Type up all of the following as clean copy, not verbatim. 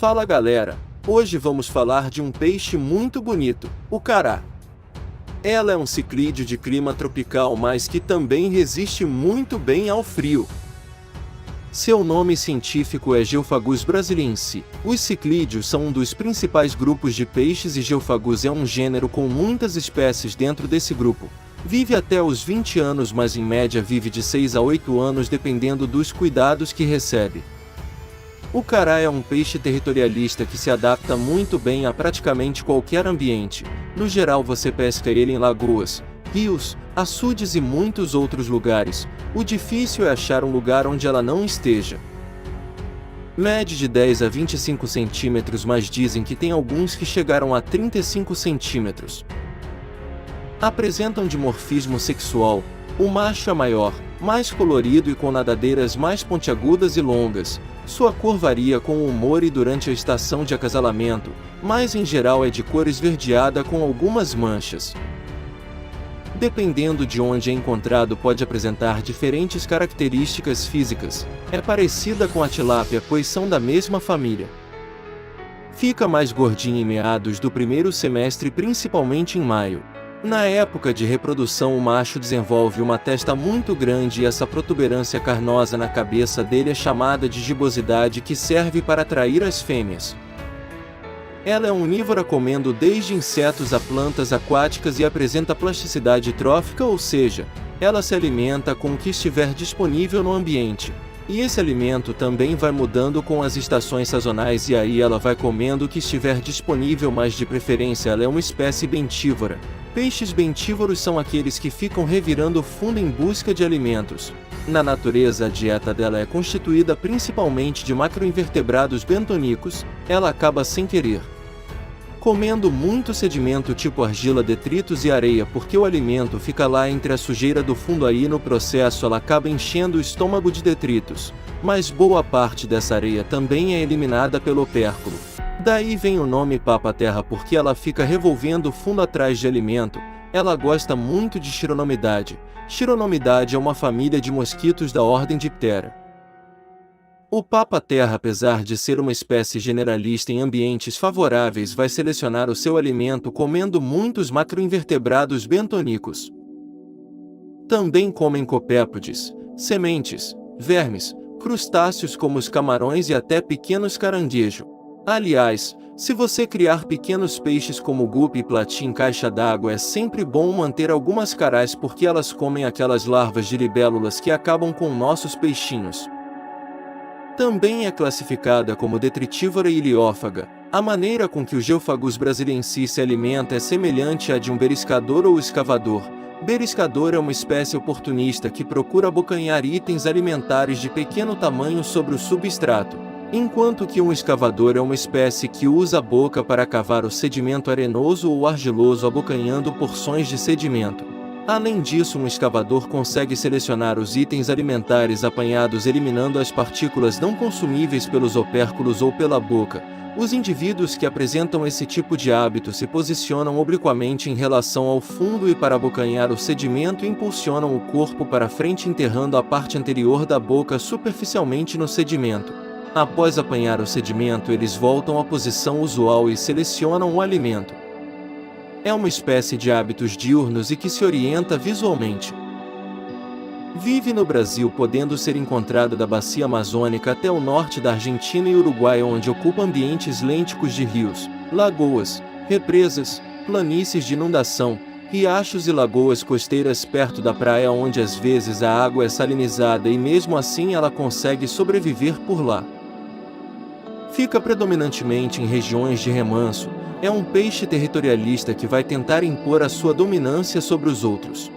Fala galera, hoje vamos falar de um peixe muito bonito, o cará. Ela é um ciclídeo de clima tropical, mas que também resiste muito bem ao frio. Seu nome científico é Geophagus brasiliensis. Os ciclídeos são um dos principais grupos de peixes e Geophagus é um gênero com muitas espécies dentro desse grupo. Vive até os 20 anos, mas em média vive de 6 a 8 anos dependendo dos cuidados que recebe. O cará é um peixe territorialista que se adapta muito bem a praticamente qualquer ambiente. No geral você pesca ele em lagoas, rios, açudes e muitos outros lugares. O difícil é achar um lugar onde ela não esteja. Mede de 10 a 25 centímetros, mas dizem que tem alguns que chegaram a 35 centímetros. Apresentam dimorfismo sexual. O macho é maior, mais colorido e com nadadeiras mais pontiagudas e longas. Sua cor varia com o humor e durante a estação de acasalamento, mas em geral é de cor esverdeada com algumas manchas. Dependendo de onde é encontrado, pode apresentar diferentes características físicas. É parecida com a tilápia, pois são da mesma família. Fica mais gordinha em meados do primeiro semestre, principalmente em maio. Na época de reprodução, o macho desenvolve uma testa muito grande e essa protuberância carnosa na cabeça dele é chamada de gibosidade, que serve para atrair as fêmeas. Ela é onívora, comendo desde insetos a plantas aquáticas e apresenta plasticidade trófica, ou seja, ela se alimenta com o que estiver disponível no ambiente. E esse alimento também vai mudando com as estações sazonais e aí ela vai comendo o que estiver disponível, mas de preferência ela é uma espécie bentívora. Peixes bentívoros são aqueles que ficam revirando o fundo em busca de alimentos. Na natureza, a dieta dela é constituída principalmente de macroinvertebrados bentonicos. Ela acaba sem querer comendo muito sedimento tipo argila, detritos e areia, porque o alimento fica lá entre a sujeira do fundo, aí no processo ela acaba enchendo o estômago de detritos, mas boa parte dessa areia também é eliminada pelo opérculo. Daí vem o nome papa-terra, porque ela fica revolvendo o fundo atrás de alimento. Ela gosta muito de Chironomidae. Chironomidae é uma família de mosquitos da ordem Diptera. O papa-terra, apesar de ser uma espécie generalista em ambientes favoráveis, vai selecionar o seu alimento comendo muitos macroinvertebrados bentonicos. Também comem copépodes, sementes, vermes, crustáceos como os camarões e até pequenos caranguejos. Aliás, se você criar pequenos peixes como guppy e platy em caixa d'água, é sempre bom manter algumas carás, porque elas comem aquelas larvas de libélulas que acabam com nossos peixinhos. Também é classificada como detritívora e iliófaga. A maneira com que o Geophagus brasiliensis se alimenta é semelhante à de um beriscador ou escavador. Beriscador é uma espécie oportunista que procura abocanhar itens alimentares de pequeno tamanho sobre o substrato, enquanto que um escavador é uma espécie que usa a boca para cavar o sedimento arenoso ou argiloso, abocanhando porções de sedimento. Além disso, um escavador consegue selecionar os itens alimentares apanhados, eliminando as partículas não consumíveis pelos opérculos ou pela boca. Os indivíduos que apresentam esse tipo de hábito se posicionam obliquamente em relação ao fundo e, para abocanhar o sedimento, impulsionam o corpo para frente, enterrando a parte anterior da boca superficialmente no sedimento. Após apanhar o sedimento, eles voltam à posição usual e selecionam o alimento. É uma espécie de hábitos diurnos e que se orienta visualmente. Vive no Brasil, podendo ser encontrada da bacia amazônica até o norte da Argentina e Uruguai, onde ocupa ambientes lênticos de rios, lagoas, represas, planícies de inundação, riachos e lagoas costeiras perto da praia, onde às vezes a água é salinizada e mesmo assim ela consegue sobreviver por lá. Fica predominantemente em regiões de remanso. É um peixe territorialista que vai tentar impor a sua dominância sobre os outros.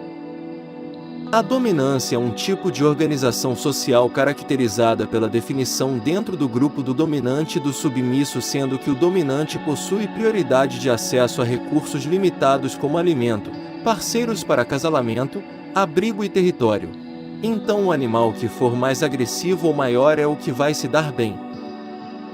A dominância é um tipo de organização social caracterizada pela definição dentro do grupo do dominante e do submisso, sendo que o dominante possui prioridade de acesso a recursos limitados como alimento, parceiros para acasalamento, abrigo e território. Então o animal que for mais agressivo ou maior é o que vai se dar bem.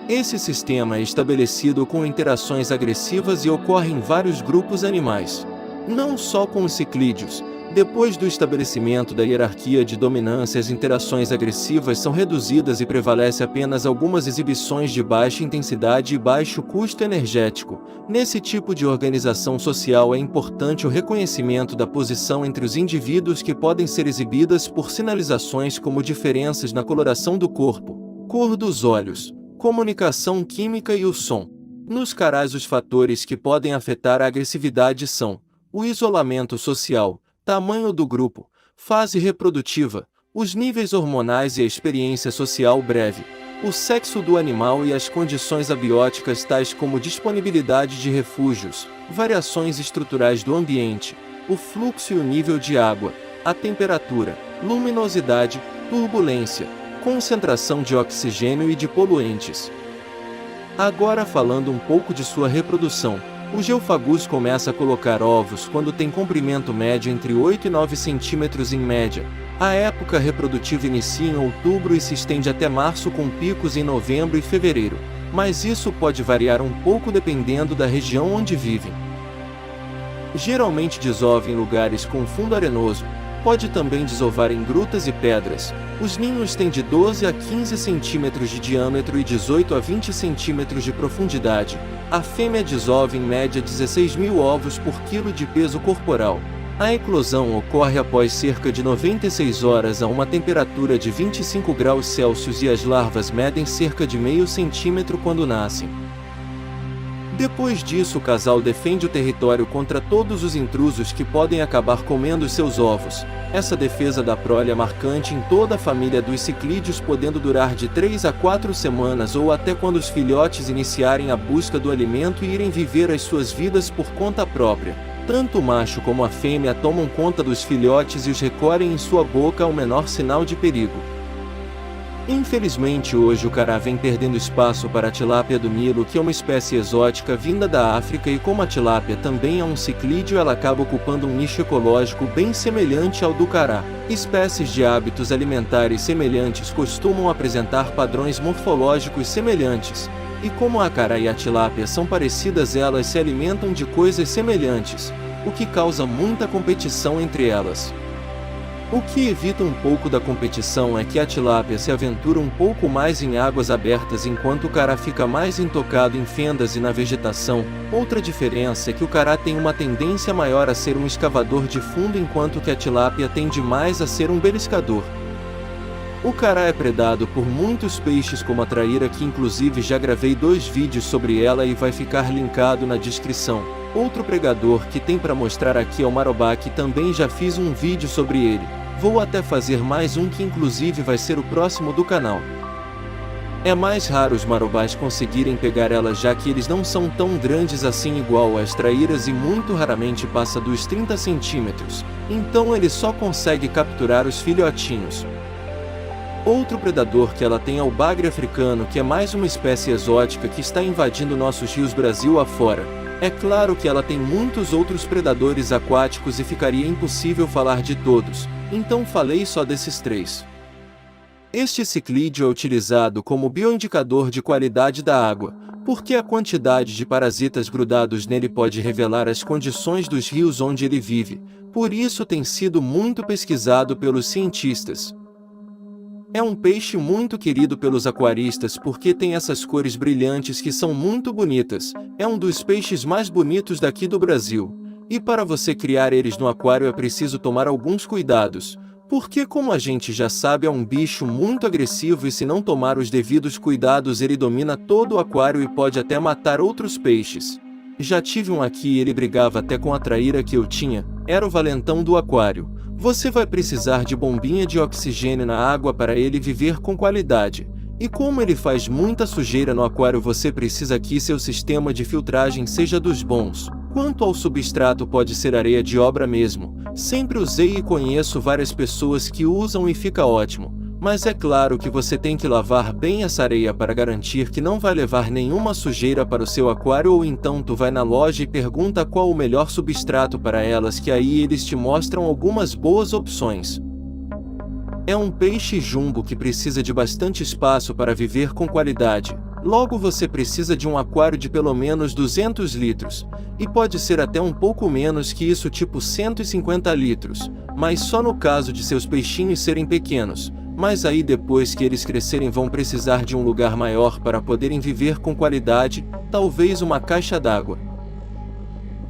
Esse sistema é estabelecido com interações agressivas e ocorre em vários grupos animais. Não só com os ciclídeos, Depois do estabelecimento da hierarquia de dominância, as interações agressivas são reduzidas e prevalece apenas algumas exibições de baixa intensidade e baixo custo energético. Nesse tipo de organização social é importante o reconhecimento da posição entre os indivíduos, que podem ser exibidas por sinalizações como diferenças na coloração do corpo, cor dos olhos, comunicação química e o som. Nos carais, os fatores que podem afetar a agressividade são o isolamento social, tamanho do grupo, fase reprodutiva, os níveis hormonais e a experiência social breve, o sexo do animal e as condições abióticas tais como disponibilidade de refúgios, variações estruturais do ambiente, o fluxo e o nível de água, a temperatura, luminosidade, turbulência, concentração de oxigênio e de poluentes. Agora, falando um pouco de sua reprodução. O geofagus começa a colocar ovos quando tem comprimento médio entre 8 e 9 centímetros em média. A época reprodutiva inicia em outubro e se estende até março, com picos em novembro e fevereiro, mas isso pode variar um pouco dependendo da região onde vivem. Geralmente desova em lugares com fundo arenoso, pode também desovar em grutas e pedras. Os ninhos têm de 12 a 15 centímetros de diâmetro e 18 a 20 centímetros de profundidade. A fêmea desova em média 16.000 ovos por quilo de peso corporal. A eclosão ocorre após cerca de 96 horas a uma temperatura de 25 graus Celsius e as larvas medem cerca de meio centímetro quando nascem. Depois disso, o casal defende o território contra todos os intrusos que podem acabar comendo seus ovos. Essa defesa da prole é marcante em toda a família dos ciclídeos, podendo durar de 3 a 4 semanas ou até quando os filhotes iniciarem a busca do alimento e irem viver as suas vidas por conta própria. Tanto o macho como a fêmea tomam conta dos filhotes e os recolhem em sua boca ao menor sinal de perigo. Infelizmente, hoje o cará vem perdendo espaço para a tilápia do Nilo, que é uma espécie exótica vinda da África, e como a tilápia também é um ciclídeo, ela acaba ocupando um nicho ecológico bem semelhante ao do cará. Espécies de hábitos alimentares semelhantes costumam apresentar padrões morfológicos semelhantes, e como a cará e a tilápia são parecidas, elas se alimentam de coisas semelhantes, o que causa muita competição entre elas. O que evita um pouco da competição é que a tilápia se aventura um pouco mais em águas abertas, enquanto o cará fica mais intocado em fendas e na vegetação. Outra diferença é que o cará tem uma tendência maior a ser um escavador de fundo, enquanto que a tilápia tende mais a ser um beliscador. O cará é predado por muitos peixes, como a traíra, que inclusive já gravei 2 vídeos sobre ela e vai ficar linkado na descrição. Outro pregador que tem para mostrar aqui é o marobá, que também já fiz um vídeo sobre ele. Vou até fazer mais um, que inclusive vai ser o próximo do canal. É mais raro os marobás conseguirem pegar elas, já que eles não são tão grandes assim igual às traíras e muito raramente passa dos 30 centímetros, então ele só consegue capturar os filhotinhos. Outro predador que ela tem é o bagre africano, que é mais uma espécie exótica que está invadindo nossos rios Brasil afora. É claro que ela tem muitos outros predadores aquáticos e ficaria impossível falar de todos, então falei só desses 3. Este ciclídeo é utilizado como bioindicador de qualidade da água, porque a quantidade de parasitas grudados nele pode revelar as condições dos rios onde ele vive, por isso tem sido muito pesquisado pelos cientistas. É um peixe muito querido pelos aquaristas porque tem essas cores brilhantes que são muito bonitas. É um dos peixes mais bonitos daqui do Brasil. E para você criar eles no aquário é preciso tomar alguns cuidados, porque, como a gente já sabe, é um bicho muito agressivo e se não tomar os devidos cuidados ele domina todo o aquário e pode até matar outros peixes. Já tive um aqui e ele brigava até com a traíra que eu tinha, era o valentão do aquário. Você vai precisar de bombinha de oxigênio na água para ele viver com qualidade. E como ele faz muita sujeira no aquário, você precisa que seu sistema de filtragem seja dos bons. Quanto ao substrato, pode ser areia de obra mesmo. Sempre usei e conheço várias pessoas que usam e fica ótimo. Mas é claro que você tem que lavar bem essa areia para garantir que não vai levar nenhuma sujeira para o seu aquário, ou então tu vai na loja e pergunta qual o melhor substrato para elas, que aí eles te mostram algumas boas opções. É um peixe jumbo que precisa de bastante espaço para viver com qualidade. Logo você precisa de um aquário de pelo menos 200 litros, e pode ser até um pouco menos que isso, tipo 150 litros. mas só no caso de seus peixinhos serem pequenos, mas aí depois que eles crescerem vão precisar de um lugar maior para poderem viver com qualidade, talvez uma caixa d'água.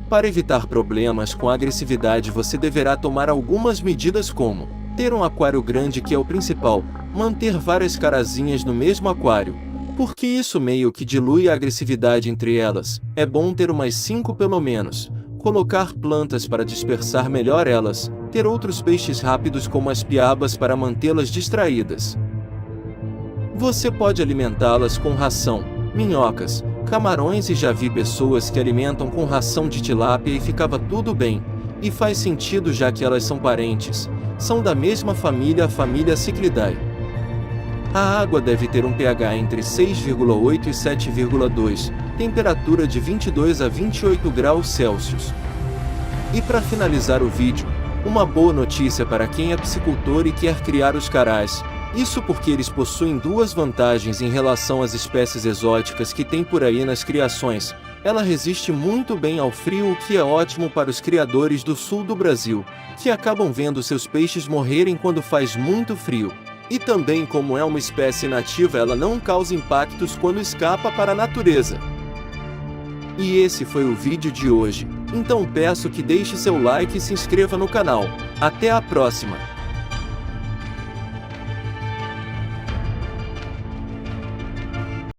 Para evitar problemas com a agressividade você deverá tomar algumas medidas como ter um aquário grande, que é o principal, manter várias carazinhas no mesmo aquário, porque isso meio que dilui a agressividade entre elas, é bom ter umas 5 pelo menos, colocar plantas para dispersar melhor elas, ter outros peixes rápidos como as piabas para mantê-las distraídas. Você pode alimentá-las com ração, minhocas, camarões e já vi pessoas que alimentam com ração de tilápia e ficava tudo bem, e faz sentido já que elas são parentes, são da mesma família, a família Cichlidae. A água deve ter um pH entre 6,8 e 7,2, temperatura de 22 a 28 graus Celsius. E para finalizar o vídeo, uma boa notícia para quem é piscicultor e quer criar os carás, isso porque eles possuem duas vantagens em relação às espécies exóticas que tem por aí nas criações. Ela resiste muito bem ao frio, o que é ótimo para os criadores do sul do Brasil, que acabam vendo seus peixes morrerem quando faz muito frio. E também, como é uma espécie nativa, ela não causa impactos quando escapa para a natureza. E esse foi o vídeo de hoje, então peço que deixe seu like e se inscreva no canal. Até a próxima!